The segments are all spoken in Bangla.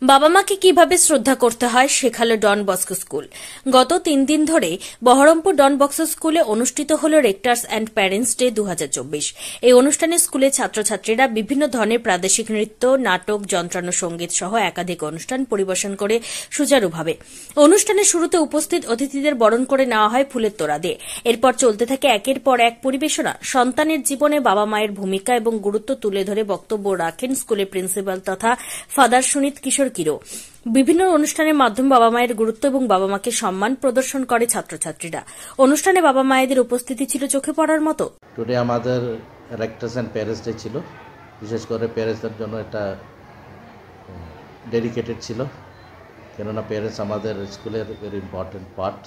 বাবা মাকে কিভাবে শ্রদ্ধা করতে হয় শেখালো ডন বস্কো স্কুল। গত 3 দিন ধরে বহরমপুর ডন বস্কো স্কুলে অনুষ্ঠিত হল রেক্টার্স অ্যান্ড প্যারেন্টস ডে 2024। এই অনুষ্ঠানে স্কুলের ছাত্রছাত্রীরা বিভিন্ন ধরনের প্রাদেশিক নৃত্য, নাটক, যন্ত্রাংশ, সঙ্গীত সহ একাধিক অনুষ্ঠান পরিবেশন করে সুচারুভাবে। অনুষ্ঠানের শুরুতে উপস্থিত অতিথিদের বরণ করে নেওয়া হয় ফুলের তোড়া দিয়ে। এরপর চলতে থাকে একের পর এক পরিবেশনা। সন্তানের জীবনে বাবা মায়ের ভূমিকা এবং গুরুত্ব তুলে ধরে বক্তব্য রাখেন স্কুলের প্রিন্সিপাল তথা ফাদার সুনীত কিশোর কিরো। বিভিন্ন অনুষ্ঠানের মাধ্যমে বাবা মায়ের গুরুত্ব এবং বাবা মাকে সম্মান প্রদর্শন করে ছাত্রছাত্রীরা। অনুষ্ঠানে বাবা মায়েদের উপস্থিতি ছিল চোখে পড়ার মতো। টুডে আমাদের রেক্টার্স অ্যান্ড প্যারেন্টস ডে ছিল। বিশেষ করে প্যারেন্টসদের জন্য এটা ডেডিকেটেড ছিল, কেননা প্যারেন্টস আমাদের স্কুলের ভেরি ইম্পর্টেন্ট পার্ট।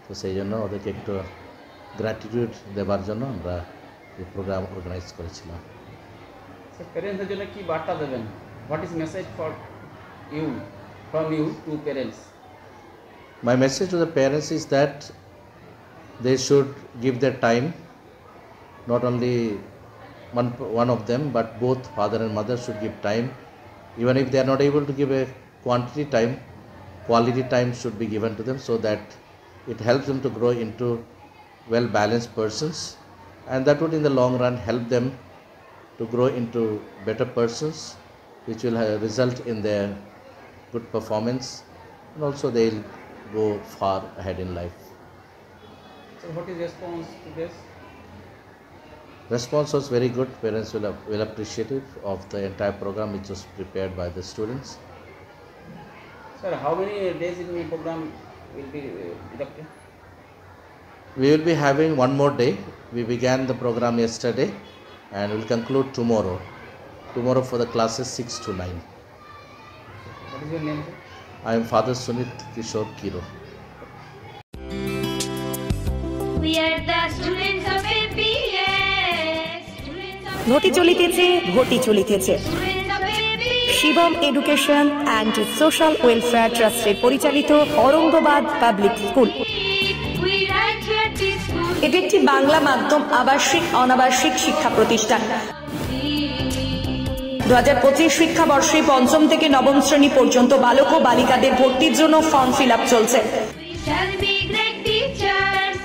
তো সেই জন্য ওদেরকে একটু গ্র্যাটিটিউড দেওয়ার জন্য আমরা এই প্রোগ্রাম অর্গানাইজ করেছিলাম। প্যারেন্টসদের জন্য কি বার্তা দেবেন? What is message for you from you to parents? My message to the parents is that they should give their time, not only one of them but both father and mother should give time. Even if they are not able to give a quantity time, quality time should be given to them so that it helps them to grow into well balanced persons, and that would in the long run help them to grow into better persons, which will result in their good performance, and also they'll go far ahead in life. So what is response to this? Response was very good. Parents will appreciative of the entire program which was prepared by the students. Sir, how many days in the program will be conducted? We will be having one more day. We began the program yesterday and will conclude tomorrow. Tomorrow for the classes 6 to 9. What is your name, sir? I am Father Sunit Kishore Kiro. We are the students of APS. ঘটি চলিতেছে ঘটি চলিতেছে Students of APS. Shivam education and social welfare ট্রাস্টের পরিচালিত Aurangabad public school. We write here this school. এটি একটি বাংলা মাধ্যম আবাসিক অনাবাসিক শিক্ষা প্রতিষ্ঠান। 2025 শিক্ষাবর্ষে 5ম থেকে 9ম শ্রেণী পর্যন্ত বালক ও বালিকাদের ভর্তির জন্য ফর্ম ফিল আপ চলছে। We shall be great teachers.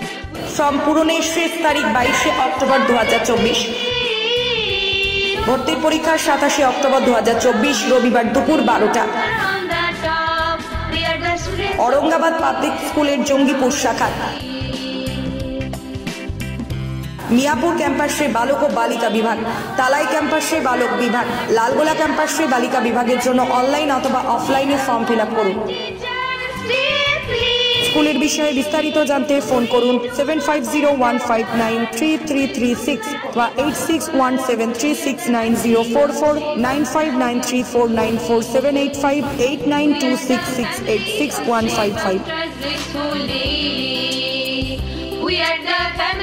Form পূরণের শেষ তারিখ 22 অক্টোবর 2024। ভর্তির পরীক্ষা 27 অক্টোবর 2024 রবিবার দুপুর 12টা। On the top. We are the students. Aurangabad public স্কুলের জঙ্গিপুর শাখা। মিয়াপুর ক্যাম্পাসে বালক ও বালিকা বিভাগ, তালাই ক্যাম্পাসে বালক বিভাগ, লালগোলা ক্যাম্পাসে বালিকা বিভাগের জন্য অনলাইন অথবা অফলাইনে ফর্ম ফিল আপ করুন। স্কুলের বিষয়ে বিস্তারিত জানতে ফোন করুন 7501593336 বা 8617369044 9593494785 8926686155। We are the family.